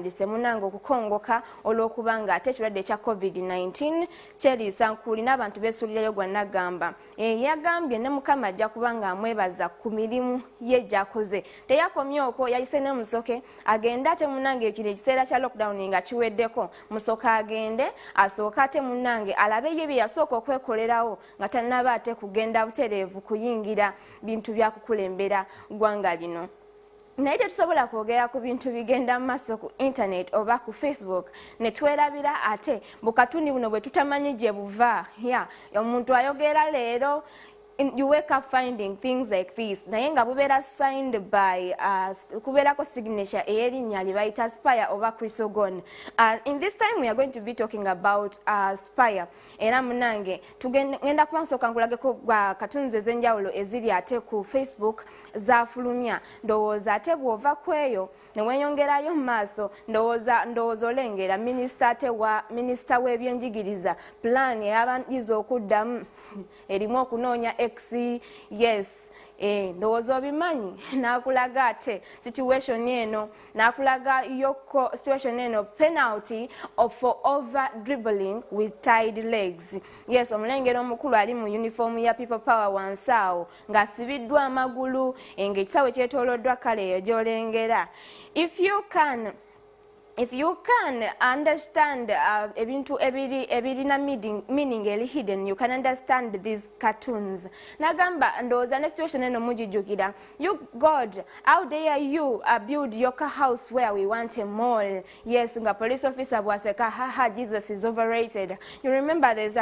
kyetandise munango okukongoka olw'okubanga ate ekirwadde ekya COVID-19 kyeriisa nkuli n'abantu beesuulirayo gwannagamba. Yagambye ne Mukama ajja kubanga amwebaza ku mirimu ye gy'akoze. Teyakomye okwo, yayise ne Musoke agende ate munange kino ekiseera kya lockdown nga kiweddeko. Musoke agende asooka ate munange alabe ye bye yasooka okwekolerawo nga tannaba ate kugenda butereevu kuyingira bintu bya kukulembera ggwanga lino. Naye tetusobola kwogera ku bintu bigenda mu maaso ku internet oba ku Facebook ne twerabira ate bukatuni buno bwe tutamanyi gye buva. Omuntu ayogera leero, you wake up finding things like this. Naye nga bubeera signed by kubeerako signature ey'erinnya lye bayita Spire oba Chrysogon. In this time we are going to be talking about Spire. Era munange tugenda kumansooka nkulageko katunzi ez'enjawulo eziri ate ku Facebook zaafulumya. Ndowooza ate bw'ova kweyo ne weeyongerayo mu maaso ndowooza olengera minisita w'ebyenjigiriza plan y'abanyiza okuddamu erimu okunoonya yes, ndowooza obimanyi n'akulaga ate situation eno n'akulaga yoko situation eno penalty for over dribbling with tied legs. Yes, omulengero omukulu ali mu uniform ya People Power wansi awo ng'asibiddwa amagulu ng'ekisawe kyetooloddwa kale eyo gy'olengera. If you can understand ebintu ebirina meaning eri hidden, you can understand these cartoons. Nagamba ndowooza ne situation eno mugijjukira. You God, how dare you build your house where we want a mall? Yes, nga police officer bwaseka, haha, Jesus is overrated. You remember there's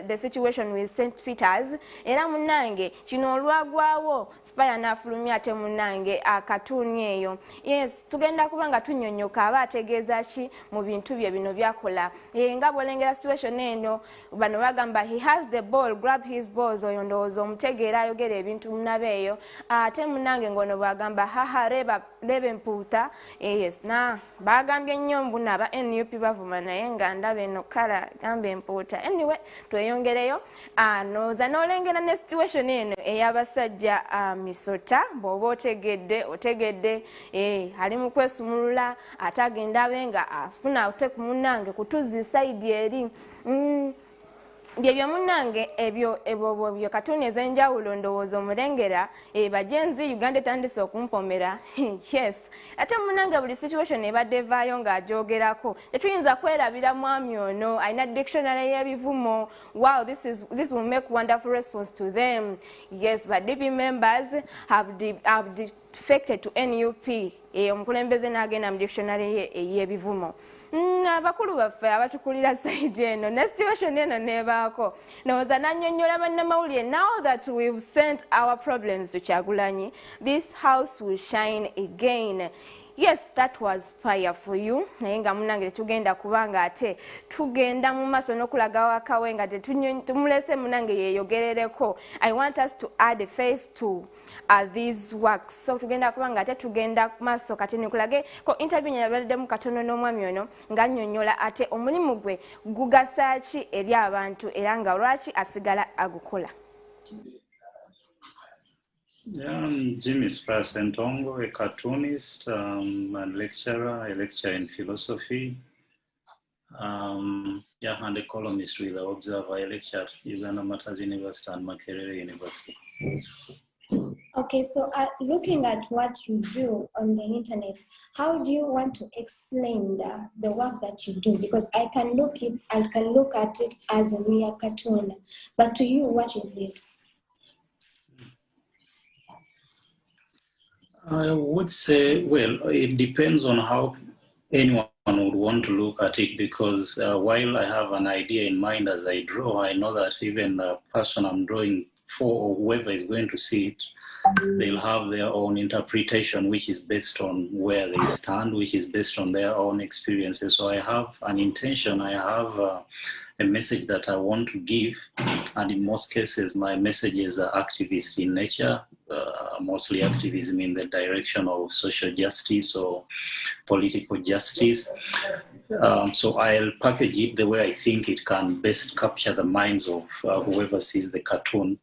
the situation with St. Peter's. Era munange kino olwagwawo Spire n'afulumya ate munange cartoon eyo. Yes, tugenda kubanga tunnyonnyoka aba ategeeza ki mu bintu bye bino byakola. Nga bwolengera situation eno bano bagamba he has the ball, grab his balls. Oyo ndowooza omutegeera ayogera ebintu munabe eyo. Ate munange ngono bagamba haha reba empuuta. Yes, na bagambye nnyo mbuna aba NUP bavuma naye nga ndaba eno kala gamba empuuta. Anyway, tweyongereyo. Nooza n'olengera ne situation eno ey'abasajja misota bw'oba otegedde ali mu kwesumulula ate agenda abenga afuna ate ku munange kutuzi side eri. Byebyo munange ebyo katuni ez'enjawulo ndowooza omulengera bajenzi Uganda etandise okumpomera. Yes, ate munange buli situation ebadde evaayo ng'agyogerako tetuyinza kwerabira mwami ono alina dictionary y'ebivumo. Wow, this will make wonderful response to them. Yes, but DP members have defected to NUP. Omukulembeze n'agenda mu dictionary y'ebivumo. Abakulu baffe abatukulira side eno ne situation eno nebaako ndowooza nannyonnyola bannamawulire, now that we've sent our problems to Kyagulanyi, this house will shine again. Yes, that was Spire for you. Naye nga munange tugenda kubanga ate tugenda mu maaso n'okulaga wakawe nga tumulese munange yeeyogerereko. I want us to add a face to these works. So tugenda kubanga ate tugenda maaso kati nikulage ko interview nyabadde katono n'omwami ono ng'annyonnyola ate omulimu gwe gugasa ki eri abantu era nga lwaki asigala agukola. Jimmy Spire Ssentongo, a cartoonist and lecturer. I lecture in philosophy. And a columnist with the Observer. I lecture at Uganda Matters University and Makerere University. Okay, so looking at what you do on the internet, how do you want to explain the work that you do? Because I can look at it as a mere cartoon, but to you, what is it? I would say, well, it depends on how anyone would want to look at it, because while I have an idea in mind as I draw, I know that even the person I'm drawing for or whoever is going to see it, they'll have their own interpretation, which is based on where they stand, which is based on their own experiences. So I have an intention, I have a message that I want to give, and in most cases my messages are activist in nature, mostly activism in the direction of social justice or political justice. So I'll package it the way I think it can best capture the minds of whoever sees the cartoon.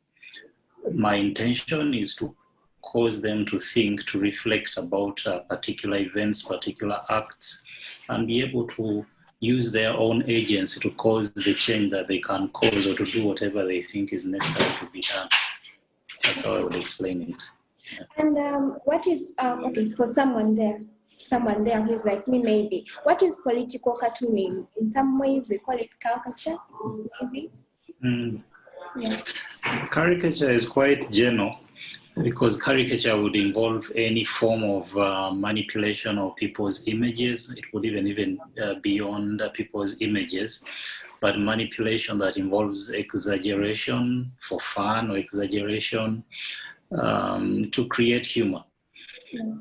My intention is to cause them to think, to reflect about particular events, particular acts, and be able to use their own agency to cause the change that they can cause, or to do whatever they think is necessary to be done. That's how I would explain it. Yeah. And what is, okay, for someone there who's like me, maybe, what is political cartooning? In some ways, we call it caricature, maybe? Yeah. Caricature is quite general, because caricature would involve any form of manipulation of people's images. It would even beyond people's images, but manipulation that involves exaggeration for fun, or exaggeration to create humor. Yeah.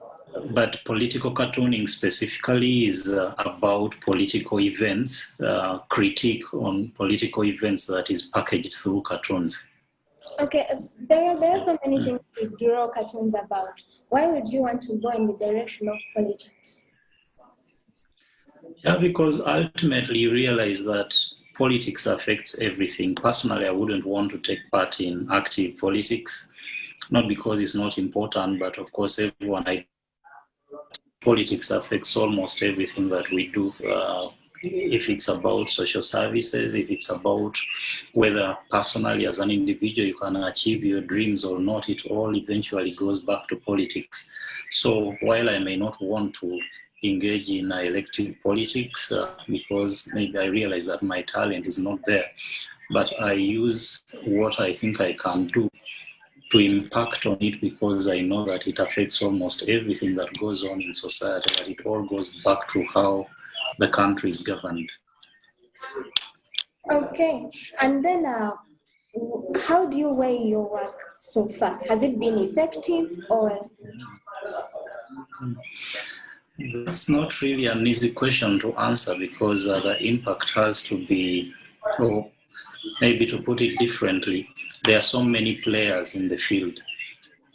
But political cartooning specifically is about political events, critique on political events that is packaged through cartoons. Okay, there are so many things to draw cartoons about. Why would you want to go in the direction of politics? Yeah, because ultimately you realize that politics affects everything. Personally, I wouldn't want to take part in active politics, not because it's not important, but of course politics affects almost everything that we do. If it's about social services, if it's about whether personally as an individual you can achieve your dreams or not, it all eventually goes back to politics. So while I may not want to engage in elective politics because maybe I realize that my talent is not there, but I use what I think I can do to impact on it, because I know that it affects almost everything that goes on in society, that it all goes back to how the country is governed. Okay, and then how do you weigh your work so far? Has it been effective or? That's not really an easy question to answer, because the impact has to be, or maybe to put it differently, there are so many players in the field.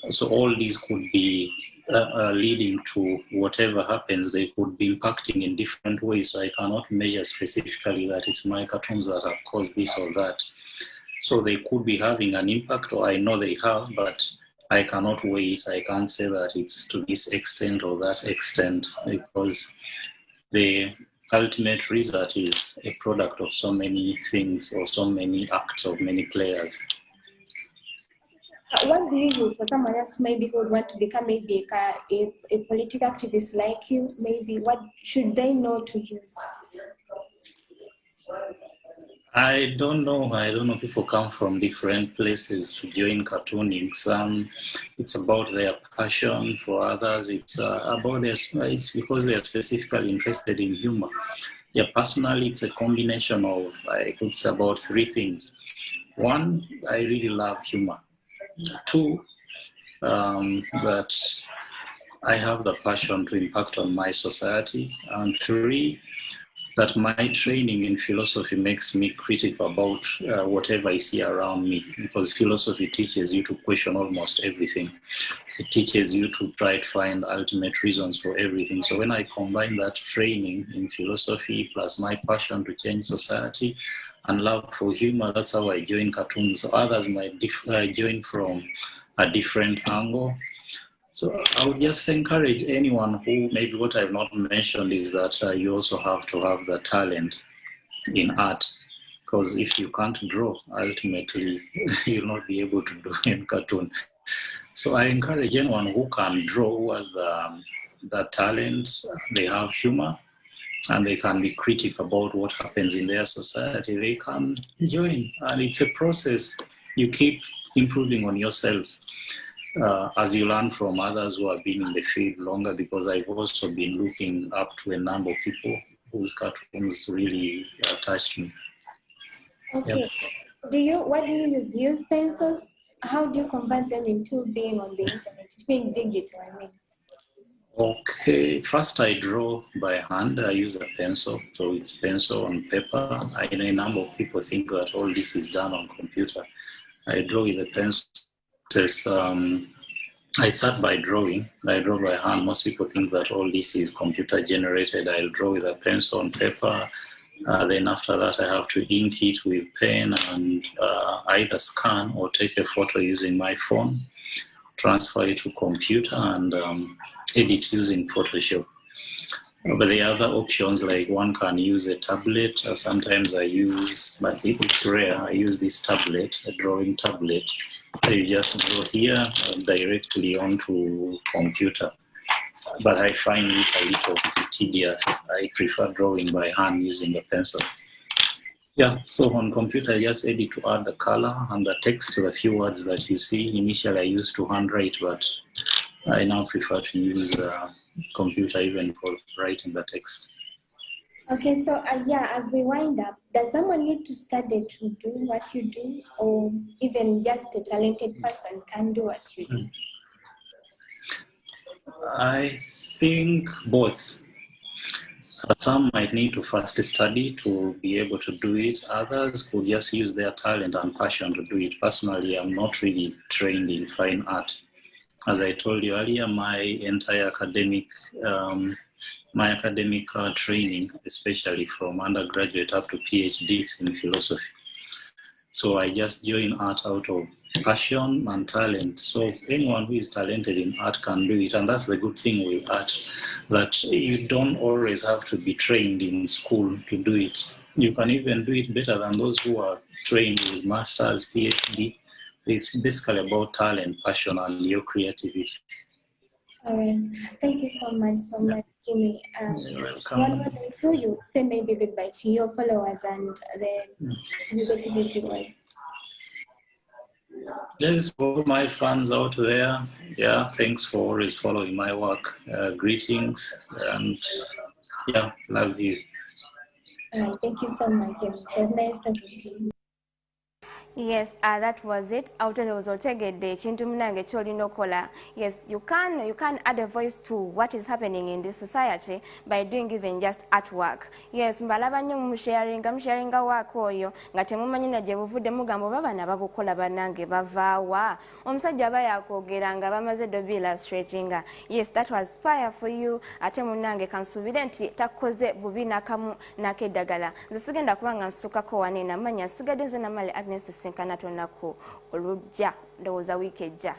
So all these could be leading to whatever happens. They could be impacting in different ways. So I cannot measure specifically that it's my cartoons that have caused this or that. So they could be having an impact, or I know they have, but I cannot weigh it. I can't say that it's to this extent or that extent, because the ultimate result is a product of so many things, or so many acts of many players. What do you use for someone else maybe who would want to become maybe a political activist like you? Maybe what should they know to use? I don't know. People come from different places to join cartooning. Some, it's about their passion. For others, it's about it's because they are specifically interested in humor. Yeah, personally, it's a combination of, I could say, about three things. One, I really love humor. Two, that I have the passion to impact on my society. And three, that my training in philosophy makes me critical about whatever I see around me, because philosophy teaches you to question almost everything. It teaches you to try to find ultimate reasons for everything. So when I combine that training in philosophy plus my passion to change society and love for humor, that's how I join cartoons. So others might join from a different angle. So I would just encourage anyone who, maybe what I've not mentioned is that you also have to have the talent in art, because if you can't draw, ultimately you'll not be able to do in cartoon. So I encourage anyone who can draw, who has the talent, they have humor, and they can be critical about what happens in their society, they can join. And it's a process. You keep improving on yourself as you learn from others who have been in the field longer, because I've also been looking up to a number of people whose cartoons really touched me. Okay. Yep. What do you use? Use pencils? How do you convert them into being on the internet, being digital, I mean? Okay, first I draw by hand. I use a pencil, so it's pencil on paper. I know a number of people think that all this is done on computer. I draw with a pencil. I start by drawing. I draw by hand. Most people think that all this is computer generated. I'll draw with a pencil on paper. Then after that, I have to ink it with pen and either scan or take a photo using my phone, transfer it to computer, and edit using Photoshop. But the other options, like one can use a tablet. Sometimes I use, but it's rare, I use this tablet, a drawing tablet. So you just draw here directly onto computer. But I find it a little bit tedious. I prefer drawing by hand using a pencil. Yeah, so on computer, I just edit to add the color and the text to the few words that you see. Initially, I used to handwrite, but I now prefer to use computer even for writing the text. Okay, so yeah, as we wind up, does someone need to study to do what you do, or even just a talented person can do what you do? I think both. Some might need to first study to be able to do it. Others could just use their talent and passion to do it. Personally, I'm not really trained in fine art. As I told you earlier, my entire academic training, especially from undergraduate up to PhD, is in philosophy. So I just join art out of passion and talent. So anyone who is talented in art can do it. And that's the good thing with art, that you don't always have to be trained in school to do it. You can even do it better than those who are trained with masters, PhD. It's basically about talent, passion, and your creativity. All right. Thank you so much, Jimmy. You're welcome. One more thing too, you say maybe goodbye to your followers and the negative viewers. Yes, for my fans out there, yeah, thanks for always following my work. Greetings, and yeah, love you. All right. Thank you so much, Jimmy. It was nice talking to you. Yes, that was it. Outerozo otegedde ekintu munange kyolina okola. Yes, you can add a voice to what is happening in this society by doing even just artwork. Yes, mbalaba nnyo musharinga work oyo nga temumanyi na gye buvudde mugamba oba bana babukola bannange bavaawa. Omusajja aba yakwogera nga bamaze ddo illustratinga. Yes, that was Spire for you. Ate munange kansuubire nti takoze bubi nakamu nakeddagala. Nze sigenda kuba nga nsukako wanena manya sigadde nze namale Agnes Ssentongo oluggya ndowooza wiiki ejja.